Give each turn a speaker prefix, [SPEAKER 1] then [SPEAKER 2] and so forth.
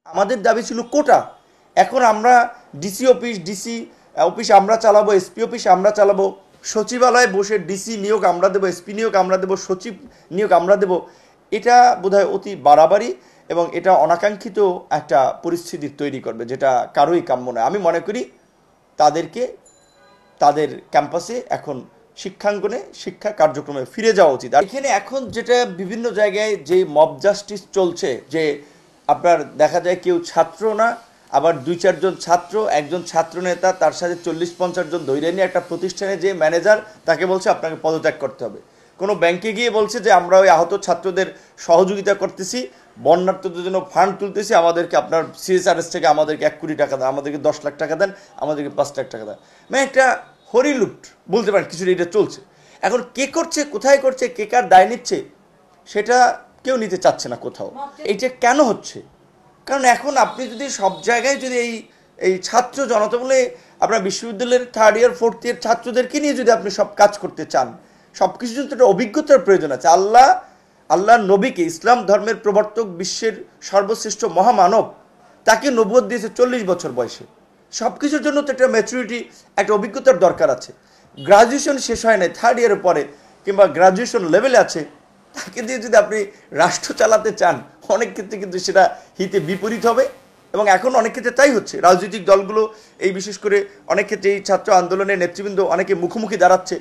[SPEAKER 1] আমাদের দাবি ছিল কোটা। এখন আমরা ডিসি অফিস আমরা চালাবো, এসপি অফিস আমরা চালাবো, সচিবালয়ে বসে ডিসি নিয়োগ আমরা দেবো, এসপি নিয়োগ আমরা দেবো, সচিব নিয়োগ আমরা দেবো। এটা বোধহয় অতি বাড়াবাড়ি এবং এটা অনাকাঙ্ক্ষিত একটা পরিস্থিতি তৈরি করবে, যেটা কারোই কাম্য নয়। আমি মনে করি তাদেরকে তাদের ক্যাম্পাসে এখন শিক্ষাঙ্গনে শিক্ষা কার্যক্রমে ফিরে যাওয়া উচিত। আর এখানে এখন যেটা বিভিন্ন জায়গায় যে মব জাস্টিস চলছে, যে আপনার দেখা যায় কেউ ছাত্র না, আবার 2-4 জন ছাত্র, একজন ছাত্র নেতা তার সাথে 40-50 জন ধরে নিয়ে একটা প্রতিষ্ঠানে যে ম্যানেজার তাকে বলছে আপনাকে পদত্যাগ করতে হবে। কোনো ব্যাংকে গিয়ে বলছে যে আমরা ওই আহত ছাত্রদের সহযোগিতা করতেছি, বন্যার্থদের জন্য ফান্ড তুলতেছি, আমাদেরকে আপনার সিএসআরএস থেকে আমাদেরকে 1 কোটি টাকা দেন, আমাদেরকে 10 লাখ টাকা দেন, আমাদেরকে 5 লাখ টাকা দেন। মানে একটা হরিলুট বলতে পারেন, কিছুটা এটা চলছে। এখন কে করছে, কোথায় করছে, কে কার দায় নিচ্ছে, সেটা কেউ নিতে চাচ্ছে না কোথাও। এইটা কেন হচ্ছে? কারণ এখন আপনি যদি সব জায়গায় যদি এই ছাত্র জনতা বলে আপনার বিশ্ববিদ্যালয়ের 3rd ইয়ার 4th ইয়ার ছাত্রদেরকে নিয়ে যদি আপনি সব কাজ করতে চান, সব কিছুর জন্য একটা অভিজ্ঞতার প্রয়োজন আছে। আল্লাহর নবীকে, ইসলাম ধর্মের প্রবর্তক, বিশ্বের সর্বশ্রেষ্ঠ মহামানব, তাকে নবুয়ত দিয়েছে 40 বছর বয়সে। সব কিছুর জন্য তো একটা ম্যাচুরিটি, একটা অভিজ্ঞতার দরকার আছে। গ্রাজুয়েশন শেষ হয় নাই, 3rd ইয়ারের পরে কিংবা গ্রাজুয়েশন লেভেলে আছে, তাকে দিয়ে যদি আপনি রাষ্ট্র চালাতে চান, অনেক ক্ষেত্রে কিন্তু সেটা হিতে বিপরীত হবে। এবং এখন অনেক ক্ষেত্রে তাই হচ্ছে। রাজনৈতিক দলগুলো এই বিশেষ করে অনেক ক্ষেত্রে এই ছাত্র আন্দোলনের নেতৃবৃন্দ অনেকে মুখোমুখি দাঁড়াচ্ছে।